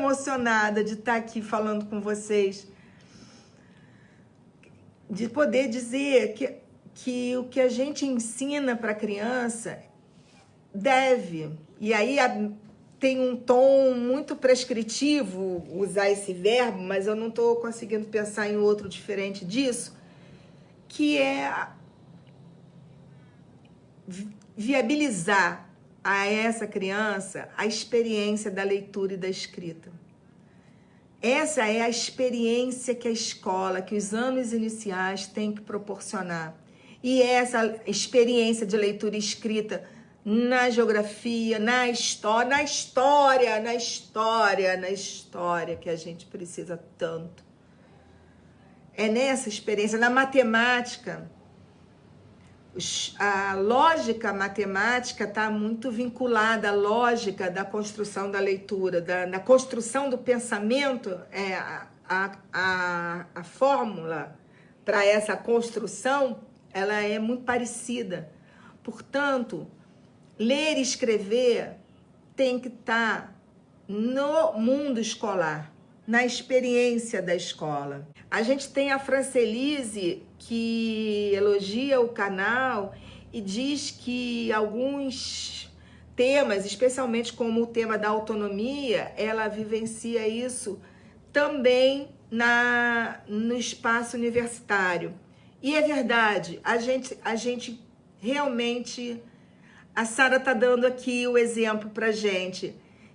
emocionada de estar aqui falando com vocês, de poder dizer que o que a gente ensina para a criança deve, e aí tem um tom muito prescritivo usar esse verbo, mas eu não estou conseguindo pensar em outro diferente disso, que é viabilizar a essa criança a experiência da leitura e da escrita. Essa é a experiência que a escola, que os anos iniciais têm que proporcionar. E essa experiência de leitura e escrita na geografia, na história que a gente precisa tanto. É nessa experiência, na matemática. A lógica matemática está muito vinculada à lógica da construção da leitura, da construção do pensamento. A fórmula para essa construção ela é muito parecida. Portanto, ler e escrever tem que estar no mundo escolar, na experiência da escola. A gente tem a Francelise, que elogia o canal e diz que alguns temas, especialmente como o tema da autonomia, ela vivencia isso também no espaço universitário. E é verdade, a gente realmente... A Sara está dando aqui o exemplo para a gente,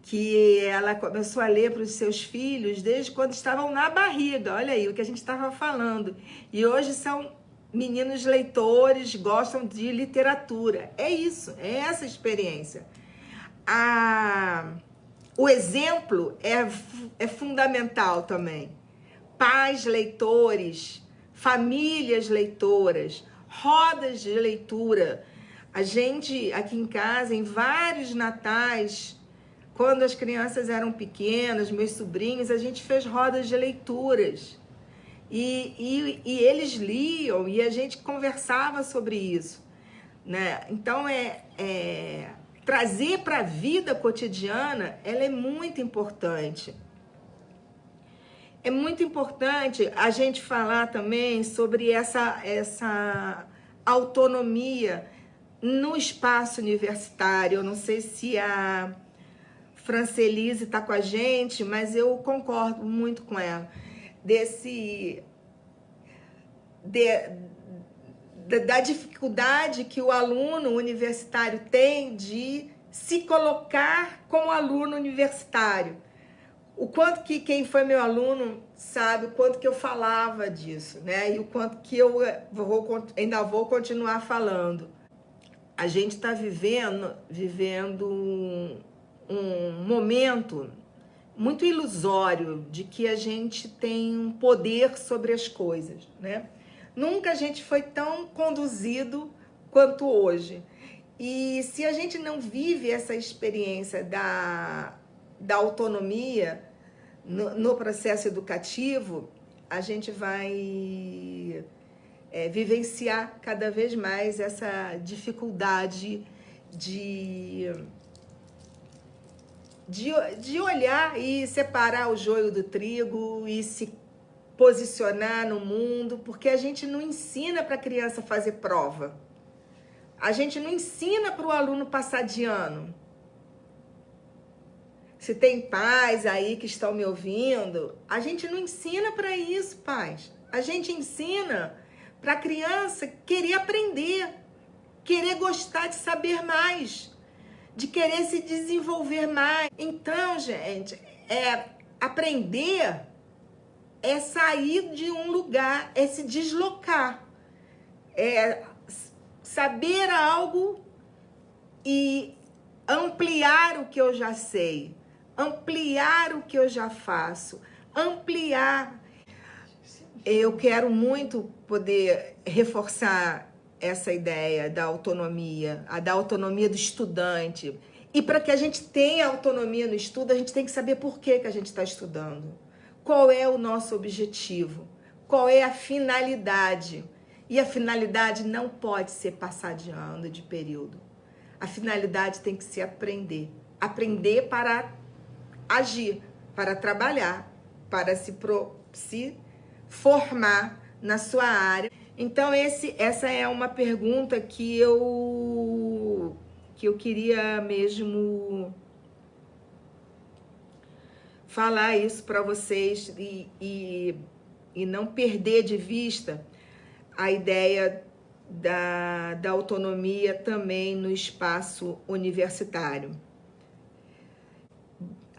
que ela começou a ler para os seus filhos desde quando estavam na barriga. Olha aí o que a gente estava falando. E hoje são meninos leitores, gostam de literatura. É isso, é essa experiência. O exemplo é fundamental também. Pais leitores, famílias leitoras, rodas de leitura. A gente, aqui em casa, em vários natais, quando as crianças eram pequenas, meus sobrinhos, a gente fez rodas de leituras. E eles liam e a gente conversava sobre isso, né? Então, trazer para a vida cotidiana, ela é muito importante. É muito importante a gente falar também sobre essa autonomia no espaço universitário. Eu não sei se a Francelise está com a gente, mas eu concordo muito com ela. Da dificuldade que o aluno universitário tem de se colocar como aluno universitário. O quanto que quem foi meu aluno sabe o quanto que eu falava disso, né? E o quanto que eu ainda vou continuar falando. A gente está vivendo um momento muito ilusório de que a gente tem um poder sobre as coisas, né? Nunca a gente foi tão conduzido quanto hoje. E se a gente não vive essa experiência da autonomia no processo educativo, a gente vai vivenciar cada vez mais essa dificuldade de olhar e separar o joio do trigo e se posicionar no mundo, porque a gente não ensina para a criança fazer prova. A gente não ensina para o aluno passar de ano. Se tem pais aí que estão me ouvindo, a gente não ensina para isso, pais. A gente ensina para a criança querer aprender, querer gostar de saber mais, de querer se desenvolver mais. Então, gente, aprender é sair de um lugar, é se deslocar, é saber algo e ampliar o que eu já sei, ampliar o que eu já faço, ampliar. Eu quero muito poder reforçar essa ideia da autonomia, da autonomia do estudante. E para que a gente tenha autonomia no estudo, a gente tem que saber por que a gente está estudando. Qual é o nosso objetivo? Qual é a finalidade? E a finalidade não pode ser passar de ano, de período. A finalidade tem que ser aprender. Aprender para agir, para trabalhar, para se formar na sua área. Então, essa é uma pergunta que eu queria mesmo falar isso para vocês e não perder de vista a ideia da autonomia também no espaço universitário.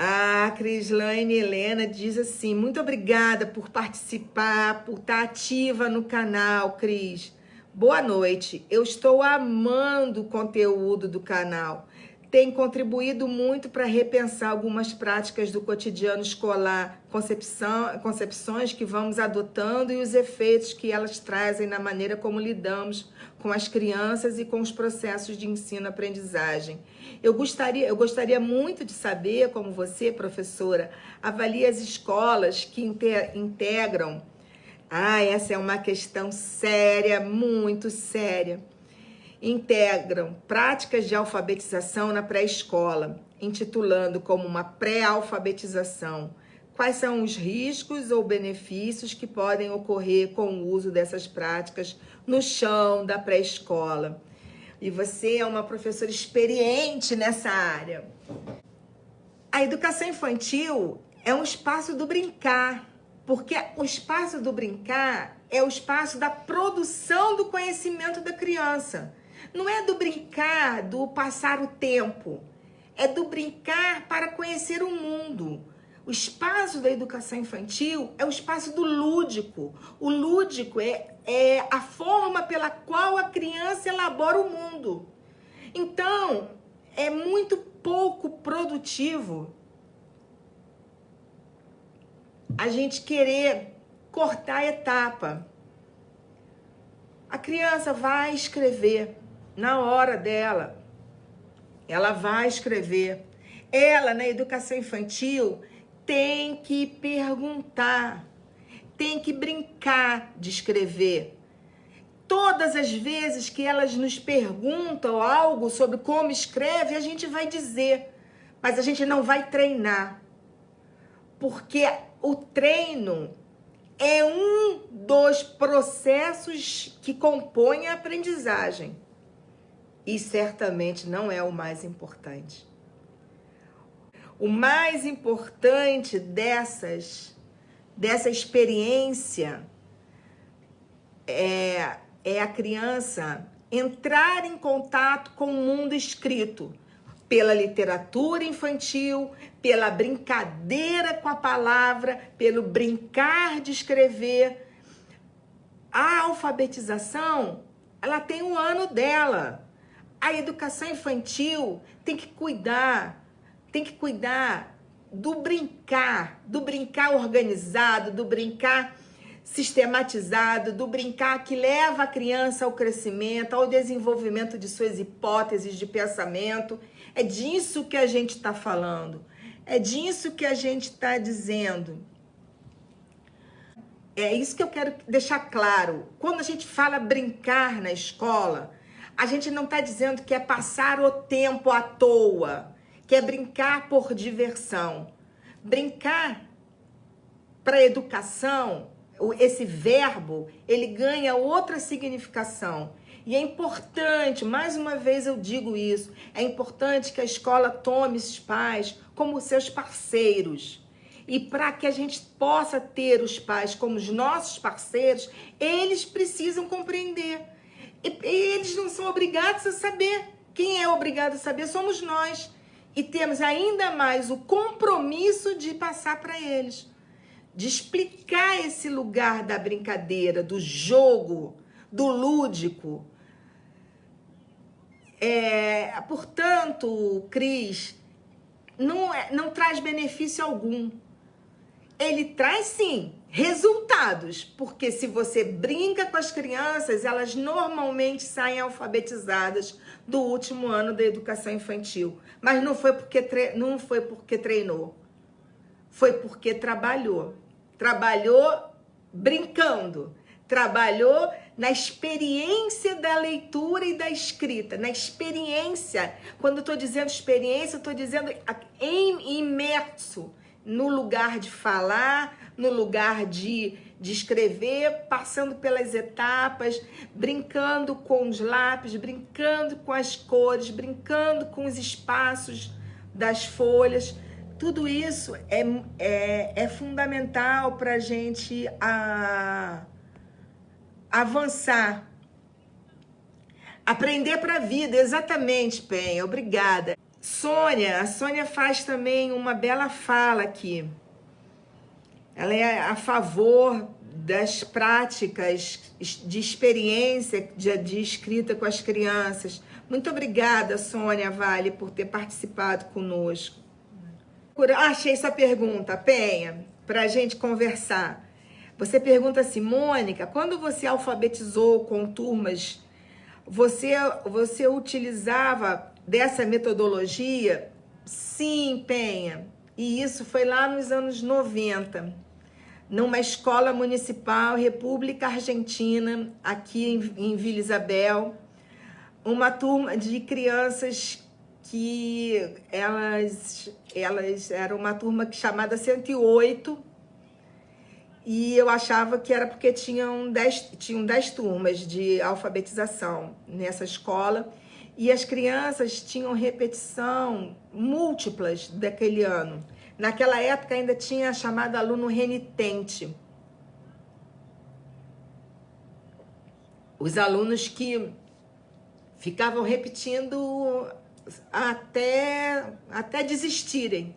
A Crislaine Helena diz assim: muito obrigada por participar, por estar ativa no canal, Cris. Boa noite. Eu estou amando o conteúdo do canal. Tem contribuído muito para repensar algumas práticas do cotidiano escolar, concepções que vamos adotando e os efeitos que elas trazem na maneira como lidamos com as crianças e com os processos de ensino-aprendizagem. Eu gostaria muito de saber como você, professora, avalia as escolas que integram. Essa é uma questão séria, muito séria. Integram práticas de alfabetização na pré-escola, intitulando como uma pré-alfabetização. Quais são os riscos ou benefícios que podem ocorrer com o uso dessas práticas no chão da pré-escola? E você é uma professora experiente nessa área. A educação infantil é um espaço do brincar, porque o espaço do brincar é o espaço da produção do conhecimento da criança. Não é do brincar, do passar o tempo. É do brincar para conhecer o mundo. O espaço da educação infantil é o espaço do lúdico. O lúdico é a forma pela qual a criança elabora o mundo. Então, é muito pouco produtivo a gente querer cortar a etapa. A criança vai escrever na hora dela. Ela vai escrever. Ela, na educação infantil, tem que perguntar, tem que brincar de escrever. Todas as vezes que elas nos perguntam algo sobre como escreve, a gente vai dizer, mas a gente não vai treinar. Porque o treino é um dos processos que compõem a aprendizagem. E certamente não é o mais importante. O mais importante dessa experiência é a criança entrar em contato com o mundo escrito, pela literatura infantil, pela brincadeira com a palavra, pelo brincar de escrever. A alfabetização, ela tem um ano dela. A educação infantil tem que cuidar do brincar organizado, do brincar sistematizado, do brincar que leva a criança ao crescimento, ao desenvolvimento de suas hipóteses de pensamento. É disso que a gente está falando, é disso que a gente está dizendo. É isso que eu quero deixar claro. Quando a gente fala brincar na escola, a gente não está dizendo que é passar o tempo à toa, que é brincar por diversão. Brincar para a educação, esse verbo, ele ganha outra significação. E é importante, mais uma vez eu digo isso, é importante que a escola tome esses pais como seus parceiros. E para que a gente possa ter os pais como os nossos parceiros, eles precisam compreender. E eles não são obrigados a saber. Quem é obrigado a saber somos nós. E temos ainda mais o compromisso de passar para eles, de explicar esse lugar da brincadeira, do jogo, do lúdico. Portanto, Cris, não traz benefício algum. Ele traz, sim, resultados, porque se você brinca com as crianças, elas normalmente saem alfabetizadas do último ano da educação infantil. Mas não foi porque treinou, foi porque trabalhou. Trabalhou brincando, trabalhou na experiência da leitura e da escrita, na experiência. Quando eu estou dizendo experiência, eu estou dizendo imerso no lugar de falar, no lugar de escrever, passando pelas etapas, brincando com os lápis, brincando com as cores, brincando com os espaços das folhas. Tudo isso é fundamental para a gente avançar. Aprender para a vida, exatamente, Penha, obrigada. A Sônia faz também uma bela fala aqui. Ela é a favor das práticas de experiência de escrita com as crianças. Muito obrigada, Sônia Vale, por ter participado conosco. Achei sua pergunta, Penha, para a gente conversar. Você pergunta assim, Mônica, quando você alfabetizou com turmas, você utilizava dessa metodologia? Sim, Penha. E isso foi lá nos anos 90, numa escola municipal, República Argentina, aqui em Vila Isabel, uma turma de crianças que elas eram uma turma chamada 108, e eu achava que era porque tinham 10 turmas de alfabetização nessa escola, e as crianças tinham repetição múltiplas daquele ano. Naquela época ainda tinha chamado aluno renitente. Os alunos que ficavam repetindo até desistirem,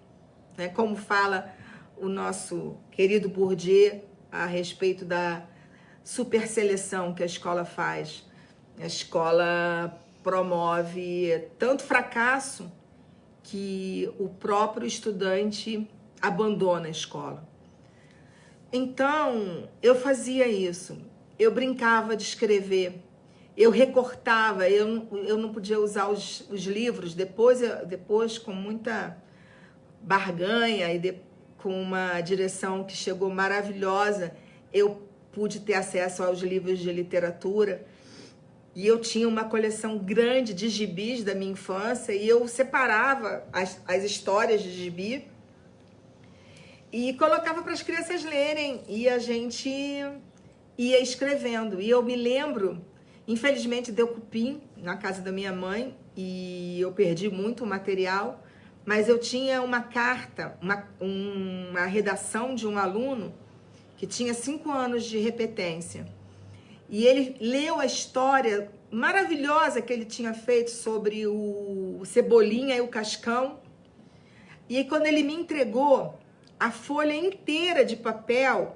né? Como fala o nosso querido Bourdieu a respeito da superseleção que a escola faz. A escola promove tanto fracasso que o próprio estudante abandona a escola. Então, eu fazia isso. Eu brincava de escrever. Eu recortava. Eu não podia usar os livros. Depois, com muita barganha e com uma direção que chegou maravilhosa, eu pude ter acesso aos livros de literatura. E eu tinha uma coleção grande de gibis da minha infância, e eu separava as histórias de gibi e colocava para as crianças lerem, e a gente ia escrevendo. E eu me lembro, infelizmente deu cupim na casa da minha mãe, e eu perdi muito material, mas eu tinha uma carta, uma redação de um aluno que tinha 5 anos de repetência. E ele leu a história maravilhosa que ele tinha feito sobre o Cebolinha e o Cascão. E quando ele me entregou, a folha inteira de papel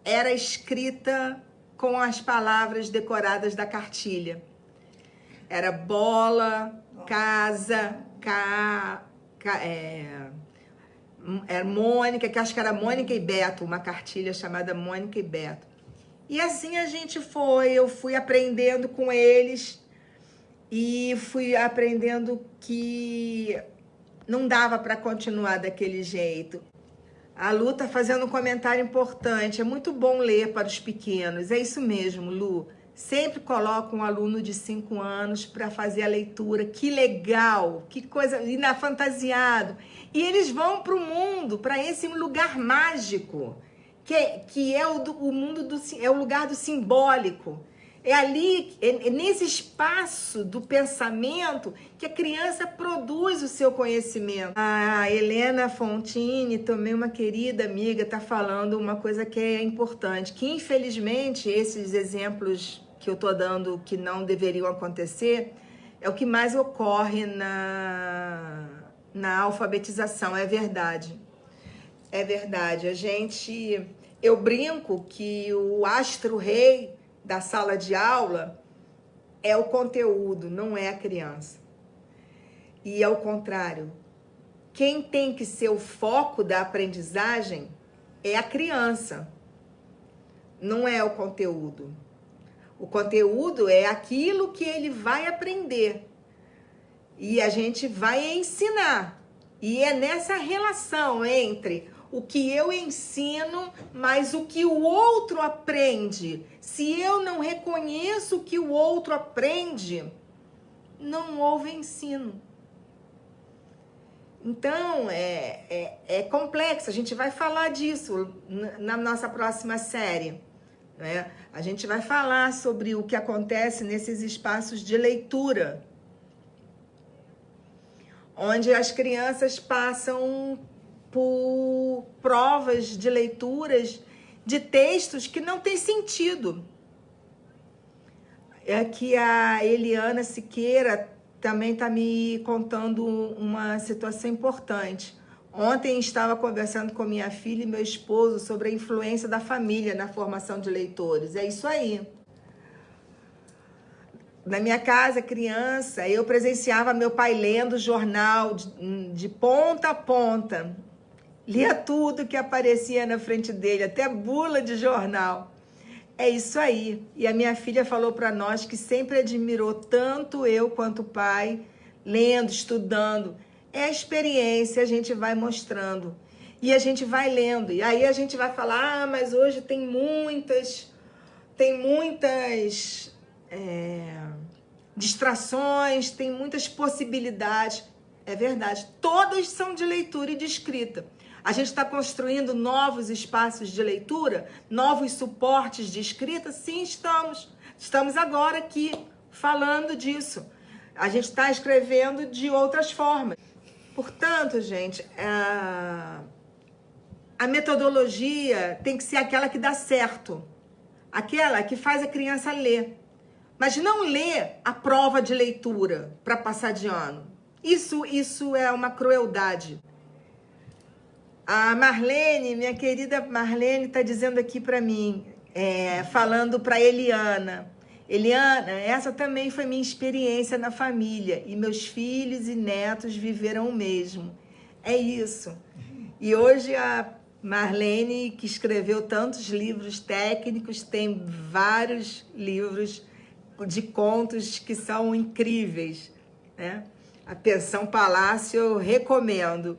era escrita com as palavras decoradas da cartilha. Era bola, casa, era Mônica, que acho que era Mônica e Beto, uma cartilha chamada Mônica e Beto. E assim a gente eu fui aprendendo com eles e fui aprendendo que não dava para continuar daquele jeito. A Lu tá fazendo um comentário importante, é muito bom ler para os pequenos, é isso mesmo, Lu. Sempre coloco um aluno de 5 anos para fazer a leitura, que legal, que coisa, e na fantasiado. E eles vão para o mundo, para esse lugar mágico, que é o mundo é o lugar do simbólico. É ali, é nesse espaço do pensamento que a criança produz o seu conhecimento. A Helena Fontini, também uma querida amiga, está falando uma coisa que é importante, que infelizmente esses exemplos que eu estou dando que não deveriam acontecer, é o que mais ocorre na alfabetização, é verdade. É verdade, eu brinco que o astro-rei da sala de aula é o conteúdo, não é a criança. E ao contrário, quem tem que ser o foco da aprendizagem é a criança, não é o conteúdo. O conteúdo é aquilo que ele vai aprender e a gente vai ensinar. E é nessa relação entre o que eu ensino, mas o que o outro aprende. Se eu não reconheço o que o outro aprende, não houve ensino. Então, é complexo. A gente vai falar disso na nossa próxima série, né? A gente vai falar sobre o que acontece nesses espaços de leitura, onde as crianças passam por provas de leituras de textos que não têm sentido. É que a Eliana Siqueira também está me contando uma situação importante. Ontem estava conversando com minha filha e meu esposo sobre a influência da família na formação de leitores. É isso aí. Na minha casa, criança, eu presenciava meu pai lendo jornal de ponta a ponta. Lia tudo que aparecia na frente dele, até bula de jornal. É isso aí. E a minha filha falou para nós que sempre admirou tanto eu quanto o pai, lendo, estudando. É a experiência, a gente vai mostrando. E a gente vai lendo. E aí a gente vai falar, mas hoje tem muitas distrações, tem muitas possibilidades. É verdade. Todas são de leitura e de escrita. A gente está construindo novos espaços de leitura, novos suportes de escrita? Sim, estamos. Estamos agora aqui falando disso. A gente está escrevendo de outras formas. Portanto, gente, a metodologia tem que ser aquela que dá certo. Aquela que faz a criança ler. Mas não ler a prova de leitura para passar de ano. Isso é uma crueldade. A Marlene, minha querida Marlene, está dizendo aqui para mim, falando para Eliana. Eliana, essa também foi minha experiência na família e meus filhos e netos viveram o mesmo. É isso. E hoje a Marlene, que escreveu tantos livros técnicos, tem vários livros de contos que são incríveis, né? A Pensão Palácio eu recomendo.